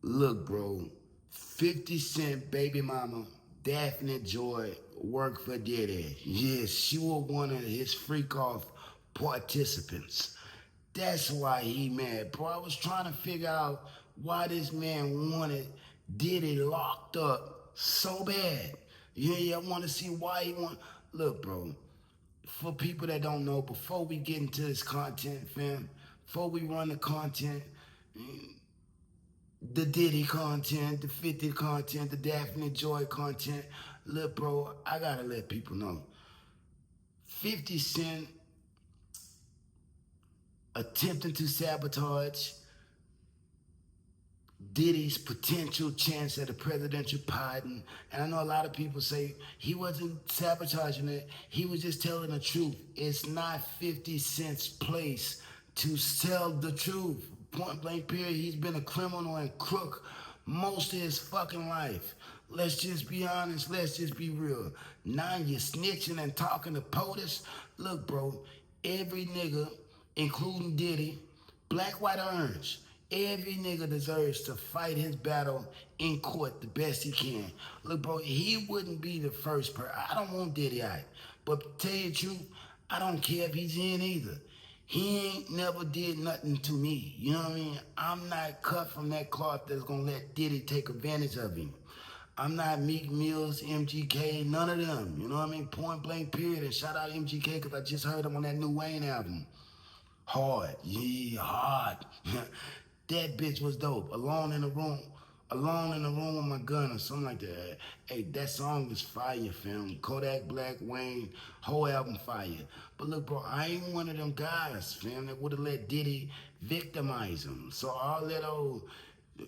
Look, bro, 50 Cent baby mama, Daphne Joy, worked for Diddy. Yes, she was one of his freak-off participants. That's why he mad, bro. I was trying to figure out why this man wanted Diddy locked up so bad. Yeah, I want to see why he want. Look, bro, for people that don't know, before we get into this content, fam, before we run the content, the Diddy content, the 50 content, the Daphne Joy content. Look, bro, I gotta let people know. 50 Cent attempting to sabotage Diddy's potential chance at a presidential pardon. And I know a lot of people say he wasn't sabotaging it. He was just telling the truth. It's not 50 Cent's place to tell the truth. Point blank period. He's been a criminal and crook most of his fucking life. Let's just be honest. Let's just be real. Now you're snitching and talking to POTUS. Look, bro, every nigga, including Diddy, black, white, or orange, every nigga deserves to fight his battle in court the best he can. Look, bro, he wouldn't be the first person. I don't want Diddy out. But to tell you the truth, I don't care if he's in either. He ain't never did nothing to me. You know what I mean? I'm not cut from that cloth that's gonna let Diddy take advantage of him. I'm not Meek Mills, MGK, none of them. You know what I mean? Point blank period. And shout out MGK because I just heard him on that new Wayne album. Hard, yeah, hard. That bitch was dope. Alone in the room with my gun or something like that. Hey, that song is fire, fam. Kodak Black, Wayne, whole album fire. But look, bro, I ain't one of them guys, fam, that would have let Diddy victimize him. So all that old,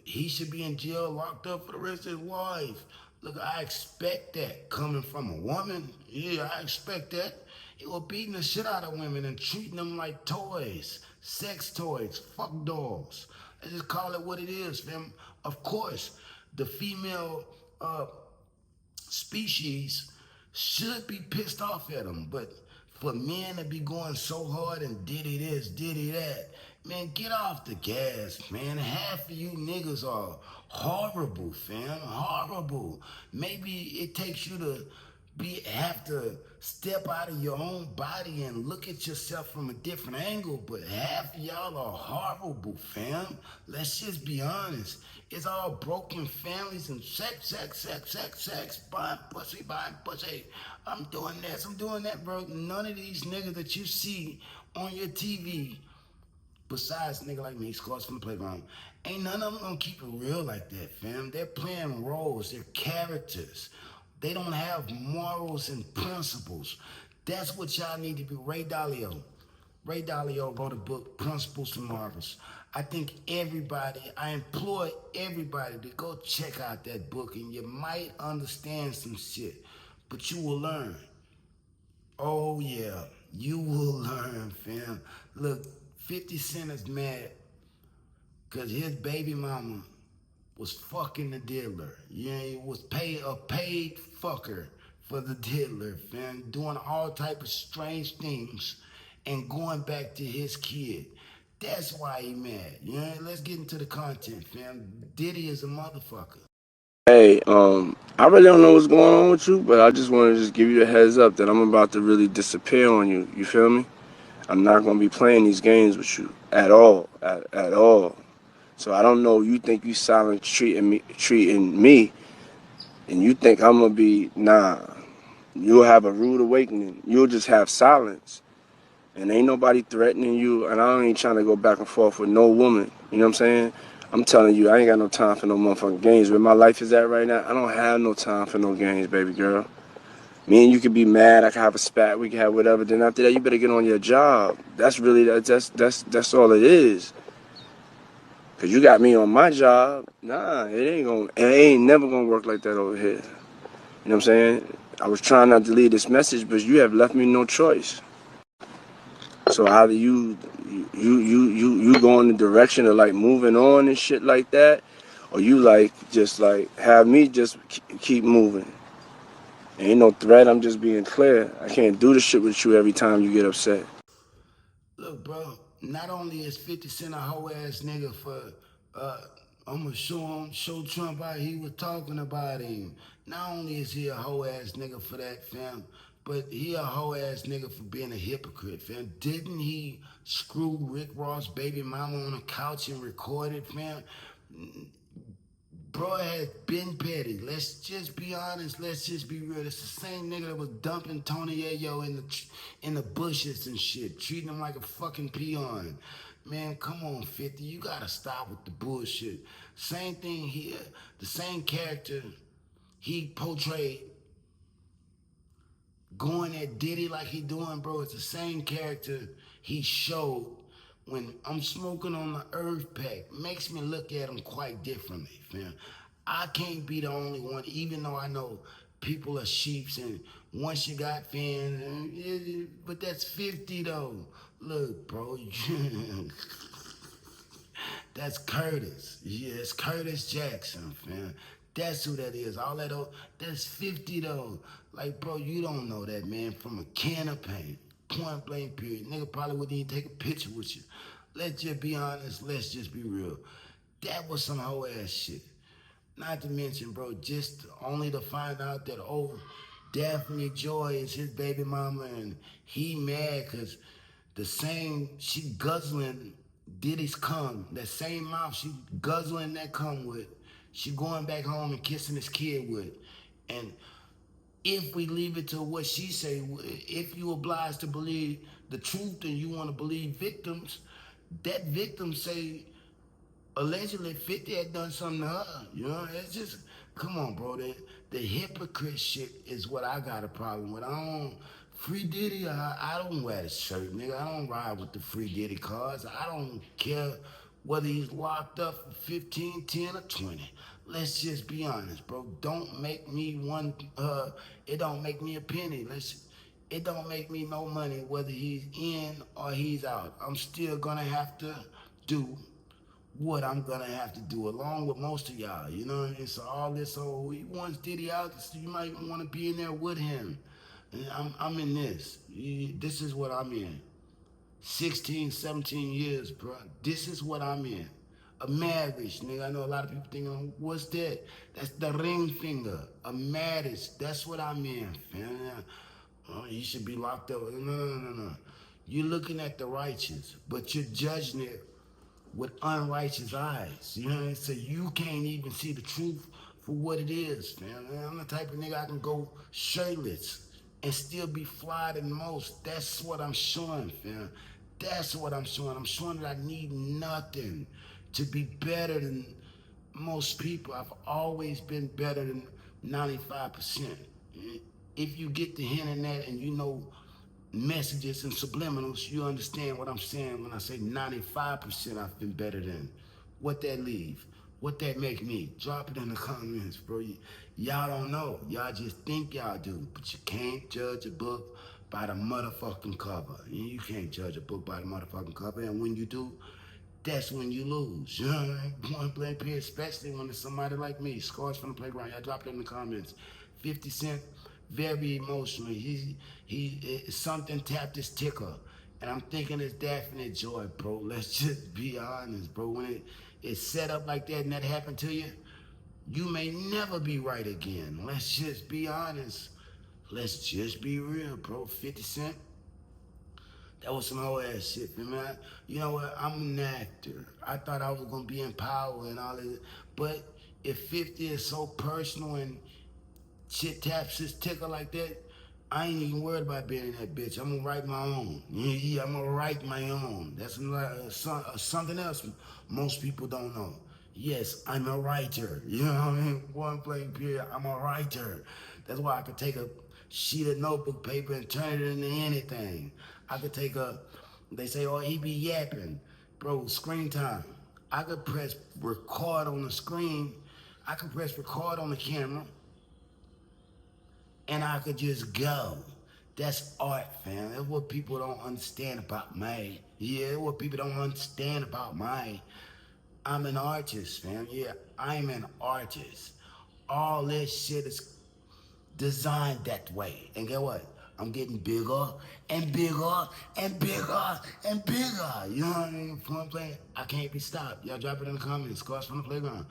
he should be in jail, locked up for the rest of his life. Look, I expect that coming from a woman. Yeah, I expect that. He was beating the shit out of women and treating them like toys, sex toys, fuck dolls. Let's just call it what it is, fam. Of course, the female species should be pissed off at him, but for men to be going so hard and Diddy this, Diddy that, man, get off the gas, man. Half of you niggas are horrible, fam, horrible. Maybe it takes you to have to step out of your own body and look at yourself from a different angle, but half of y'all are horrible, fam. Let's just be honest. It's all broken families and sex, buying pussy. I'm doing this, I'm doing that, bro. None of these niggas that you see on your TV, besides nigga like me, scores from the playground, ain't none of them gonna keep it real like that, fam. They're playing roles, they're characters. They don't have morals and principles. That's what y'all need to be. Ray Dalio. Ray Dalio wrote a book, Principles to Morals. I think I implore everybody to go check out that book and you might understand some shit, but you will learn. Oh yeah, you will learn, fam. Look, 50 Cent is mad because his baby mama was fucking the diddler. Yeah, he was a paid fucker for the diddler, fam. Doing all type of strange things and going back to his kid. That's why he mad. Yeah, let's get into the content, fam. Diddy is a motherfucker. Hey, I really don't know what's going on with you, but I just want to just give you a heads up that I'm about to really disappear on you. You feel me? I'm not going to be playing these games with you at all, at all. So I don't know. You think you silent treating me, and you think I'm gonna be nah. You'll have a rude awakening. You'll just have silence, and ain't nobody threatening you. And I ain't trying to go back and forth with no woman. You know what I'm saying? I'm telling you, I ain't got no time for no motherfucking games. Where my life is at right now, I don't have no time for no games, baby girl. Me and you could be mad. I could have a spat. We could have whatever. Then after that, you better get on your job. That's really that's all it is. Cause you got me on my job. Nah, it ain't never gonna work like that over here. You know what I'm saying? I was trying not to leave this message, but you have left me no choice. So either you go in the direction of like moving on and shit like that, or you like just like have me just keep moving. Ain't no threat. I'm just being clear. I can't do this shit with you every time you get upset. Look, bro, not only is 50 Cent a hoe ass nigga for I'ma show Trump how he was talking about him. Not only is he a hoe ass nigga for that, fam, but he a hoe ass nigga for being a hypocrite, fam. Didn't he screw Rick Ross' baby mama on a couch and record it, fam? Bro has been petty. Let's just be honest. Let's just be real. It's the same nigga that was dumping Tony Ayo in the bushes and shit, treating him like a fucking peon. Man, come on, 50. You gotta stop with the bullshit. Same thing here. The same character he portrayed going at Diddy like he doing, bro. It's the same character he showed when I'm smoking on the Earth Pack. Makes me look at him quite differently, fam. I can't be the only one, even though I know people are sheeps and once you got fans, but that's 50 though. Look, bro, that's Curtis. Yeah, it's Curtis Jackson, fam. That's who that is. All that old, that's 50 though. Like, bro, you don't know that, man, from a can of paint. Point blank period. Nigga probably wouldn't even take a picture with you. Let's just be honest. Let's just be real. That was some whole ass shit. Not to mention, bro, just only to find out that, oh, Daphne Joy is his baby mama and he mad because the same, she guzzling Diddy's cum, that same mouth she guzzling that cum with, she going back home and kissing his kid with. And if we leave it to what she say, if you obliged to believe the truth and you want to believe victims, that victim say allegedly 50 had done something to her. You know, it's just, come on, bro. The hypocrite shit is what I got a problem with. I don't, Free Diddy, I don't wear the shirt, nigga. I don't ride with the Free Diddy cars. I don't care whether he's locked up for 15, 10, or 20. Let's just be honest, bro. Don't make me it don't make me a penny. It don't make me no money whether he's in or he's out. I'm still gonna have to do what I'm gonna have to do, along with most of y'all. You know what I mean? So all this, oh, he wants Diddy out, so you might want to be in there with him. And I'm in this. This is what I'm in. 16, 17 years, bro. This is what I'm in. A marriage, nigga. I know a lot of people thinking, what's that? That's the ring finger. A marriage. That's what I'm in, fam. Oh, you should be locked up. No. You're looking at the righteous, but you're judging it with unrighteous eyes. You know what I mean? So you can't even see the truth for what it is, man. I'm the type of nigga I can go shirtless and still be fly than most. That's what I'm showing, fam. That's what I'm showing. I'm showing that I need nothing to be better than most people. I've always been better than 95%. If you get the hint in that and you know messages and subliminals, you understand what I'm saying when I say 95% I've been better than. What that leave? What that make me? Drop it in the comments, bro. Y'all don't know. Y'all just think y'all do. But you can't judge a book by the motherfucking cover. You can't judge a book by the motherfucking cover. And when you do, that's when you lose. You know what I mean? Point blank period, especially when it's somebody like me. Scars from the playground. Y'all drop it in the comments. 50 Cent, very emotional. Something tapped his ticker. And I'm thinking it's Daphne Joy, bro. Let's just be honest, bro. When it's set up like that and that happened to you, you may never be right again. Let's just be honest. Let's just be real, bro. 50 Cent, that was some whole ass shit, man. You know what? I'm an actor. I thought I was gonna be in power and all that. But if 50 is so personal and shit taps his ticker like that, I ain't even worried about being in that bitch. I'm gonna write my own. Yeah, I'm gonna write my own. That's something else most people don't know. Yes, I'm a writer. You know what I mean? One blank period, I'm a writer. That's why I could take a sheet of notebook paper and turn it into anything. I could take they say, oh, he be yapping. Bro, screen time. I could press record on the screen. I could press record on the camera. And I could just go. That's art, fam. That's what people don't understand about me. Yeah, that's what people don't understand about me. I'm an artist, fam. Yeah, I'm an artist. All this shit is designed that way. And get what? I'm getting bigger and bigger and bigger and bigger. You know what I mean? Fun playing. I can't be stopped. Y'all drop it in the comments. Scars from the Playground.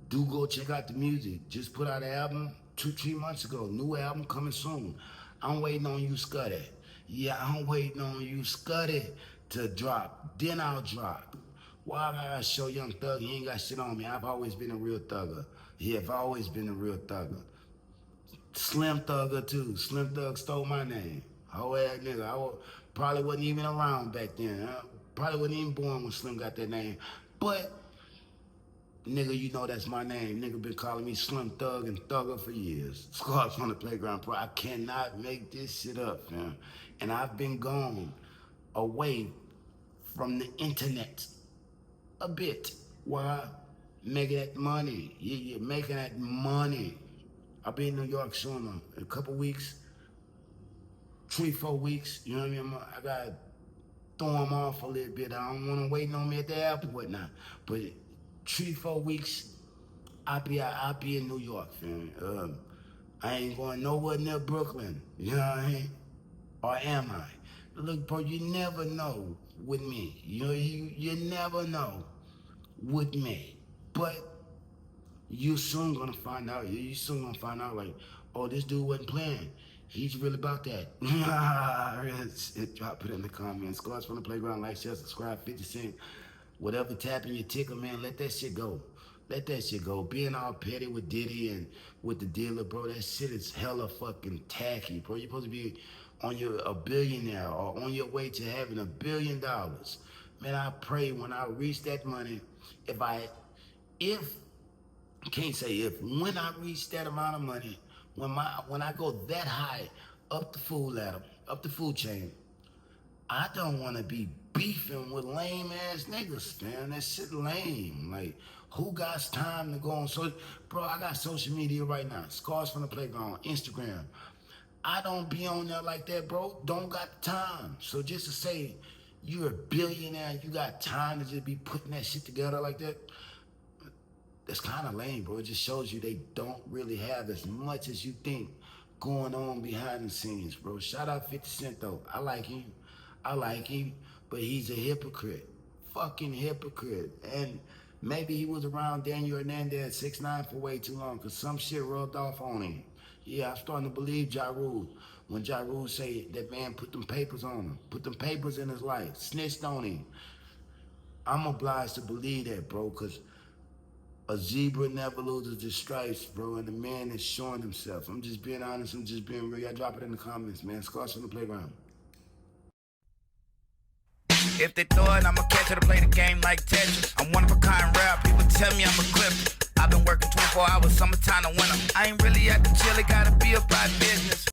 Do go check out the music. Just put out an album 2-3 months ago. New album coming soon. I'm waiting on you, Scuddy. Yeah, I'm waiting on you, Scuddy, to drop. Then I'll drop. Why I gotta show Young Thug? He ain't got shit on me. I've always been a real thugger. Yeah, I've always been a real thugger. Slim Thugger too. Slim Thug stole my name. Whole ass nigga. Probably wasn't even around back then. Huh? Probably wasn't even born when Slim got that name. But nigga, you know that's my name. Nigga been calling me Slim Thug and Thugger for years. Scars from the Playground Pro. I cannot make this shit up, man. And I've been gone away from the internet a bit. Why? Making that money. You're making that money. I'll be in New York soon, in a couple weeks, 3-4 weeks. You know what I mean? I gotta throw them off a little bit. I don't want them waiting on me at the airport now. But 3-4 weeks, I'll be in New York, fam. I ain't going nowhere near Brooklyn. You know what I mean? Or am I? Look, bro, you never know with me. You know, you never know with me. But you soon gonna find out. You soon gonna find out, like, oh, this dude wasn't playing. He's really about that. Drop it in the comments. Scars from the Playground. Like, share, subscribe, 50 Cent. Whatever tapping your ticker, man, let that shit go. Let that shit go. Being all petty with Diddy and with the dealer, bro, that shit is hella fucking tacky, bro. You're supposed to be a billionaire or on your way to having $1 billion. Man, I pray when I reach that money, when I reach that amount of money, when I go that high up the food ladder, up the food chain, I don't want to be beefing with lame ass niggas, man. That shit lame. Like, who got time to go on bro, I got social media right now. Scars from the Playground, Instagram. I don't be on there like that, bro. Don't got time. So just to say you're a billionaire, you got time to just be putting that shit together like that, that's kind of lame, bro. It just shows you they don't really have as much as you think going on behind the scenes, bro. Shout out 50 Cent, though. I like him, but he's a hypocrite. Fucking hypocrite. And maybe he was around Daniel Hernandez 6ix9ine for way too long, because some shit rubbed off on him. Yeah, I'm starting to believe Ja Rule. When Ja Rule say that man put them papers on him, put them papers in his life, snitched on him. I'm obliged to believe that, bro, because a zebra never loses his stripes, bro, and the man is showing himself. I'm just being honest. I'm just being real. I drop it in the comments, man. Scars from the Playground. If they throw it, I'ma catch it to play the game like Tetris. I'm one of a kind rare. People tell me I'm a clip. I've been working 24 hours, summertime to winter. I ain't really at the chill, it gotta be about business.